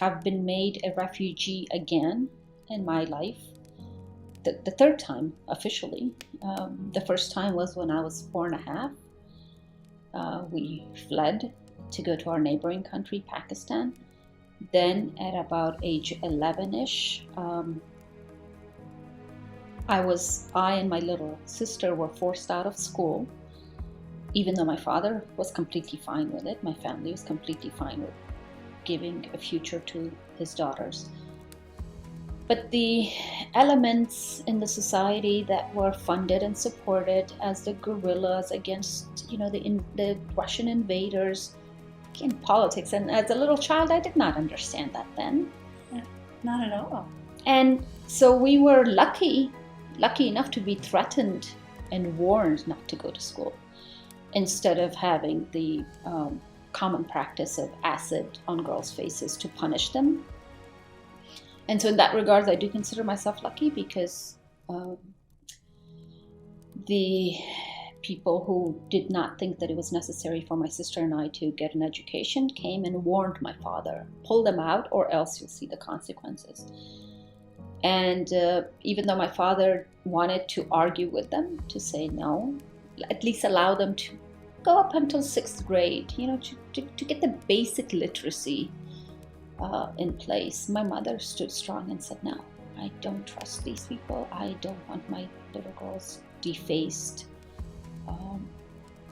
I've been made a refugee again in my life. The third time officially. The first time was when I was 4.5. We fled to go to our neighboring country, Pakistan. Then at about age 11-ish, I and my little sister were forced out of school, even though my father was completely fine with it. My family was completely fine with giving a future to his daughters. But the elements in the society that were funded and supported as the guerrillas against, the Russian invaders, in politics, and as a little child, I did not understand that then. Yeah, not at all. And so we were lucky enough to be threatened and warned not to go to school, instead of having the common practice of acid on girls' faces to punish them. And so in that regard, I do consider myself lucky, because the people who did not think that it was necessary for my sister and I to get an education came and warned my father, pull them out or else you'll see the consequences. And even though my father wanted to argue with them, to say no, at least allow them to go up until 6th grade, to get the basic literacy in place, my mother stood strong and said, no, I don't trust these people. I don't want my little girls defaced.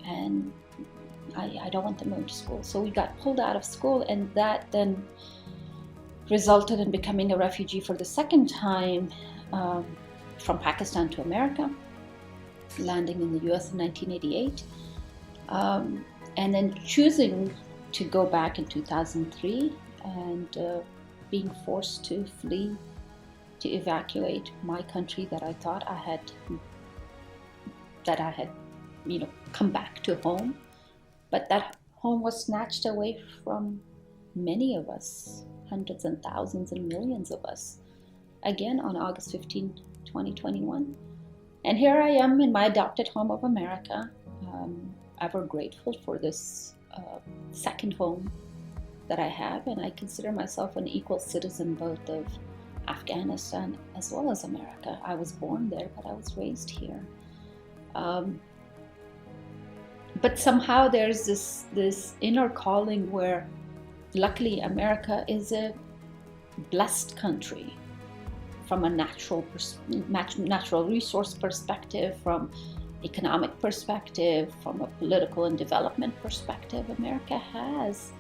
And I don't want them going to school. So we got pulled out of school, and that then resulted in becoming a refugee for the second time, from Pakistan to America, landing in the US in 1988, and then choosing to go back in 2003 and being forced to flee, to evacuate my country that I thought I had come back to home. But that home was snatched away from many of us, hundreds and thousands and millions of us, again on August 15, 2021. And here I am in my adopted home of America, ever grateful for this second home that I have, and I consider myself an equal citizen both of Afghanistan as well as America. I was born there, but I was raised here. But somehow there's this inner calling where, luckily, America is a blessed country from a natural resource perspective, from economic perspective, from a political and development perspective. America has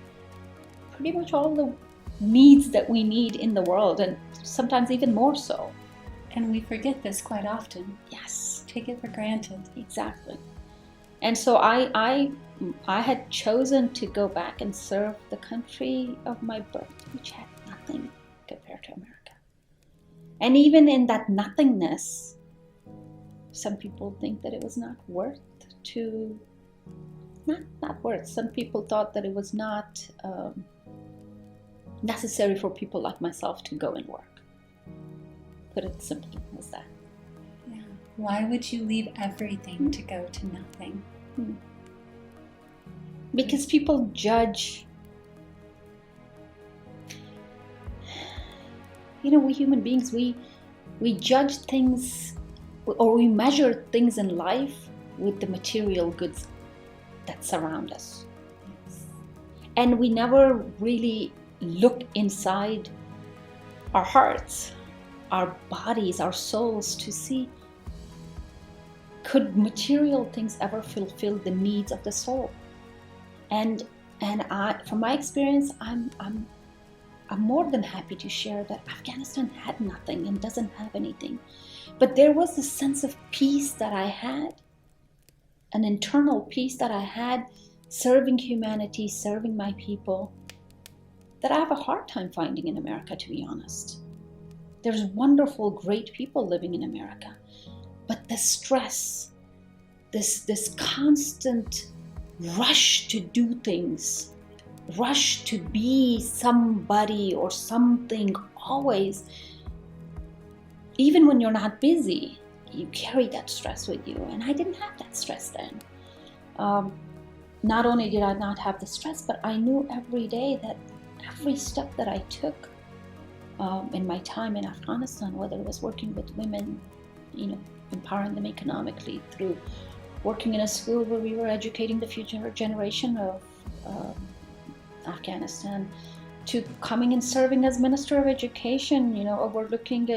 pretty much all the needs that we need in the world, and sometimes even more so. And we forget this quite often. Yes. Take it for granted. Exactly. And so I had chosen to go back and serve the country of my birth, which had nothing compared to America. And even in that nothingness, some people think that it was not worth to, not worth. Some people thought that it was not necessary for people like myself to go and work. Put it simply as that. Yeah. Why would you leave everything to go to nothing? Because people judge. We human beings, we judge things, or we measure things in life with the material goods that surround us. Yes. And we never really look inside our hearts, our bodies, our souls, to see, could material things ever fulfill the needs of the soul? And from my experience, I'm more than happy to share that Afghanistan had nothing and doesn't have anything. But there was a sense of peace that I had, an internal peace that I had, serving humanity, serving my people, that I have a hard time finding in America, to be honest. There's wonderful, great people living in America, but the stress, this constant rush to do things, rush to be somebody or something always, even when you're not busy, you carry that stress with you. And I didn't have that stress then. Not only did I not have the stress, but I knew every day that every step that I took in my time in Afghanistan, whether it was working with women, empowering them economically, through working in a school where we were educating the future generation of Afghanistan, to coming and serving as Minister of Education, overlooking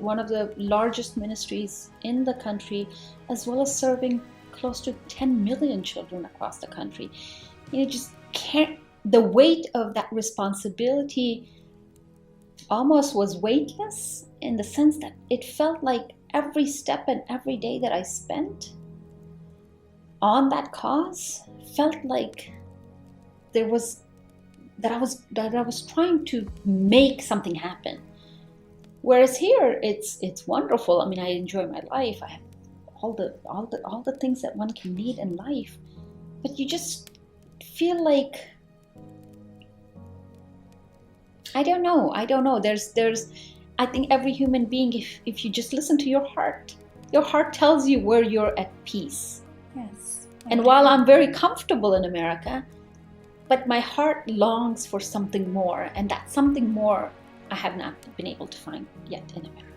one of the largest ministries in the country, as well as serving close to 10 million children across the country. Just can't, the weight of that responsibility almost was weightless, in the sense that it felt like every step and every day that I spent on that cause felt like I was trying to make something happen. Whereas here, it's wonderful. I mean, I enjoy my life. I have all the things that one can need in life, but you just feel like, I don't know. I think every human being, if you just listen to your heart tells you where you're at peace. Yes. And while I'm very comfortable in America, but my heart longs for something more, and that something more I have not been able to find yet in America.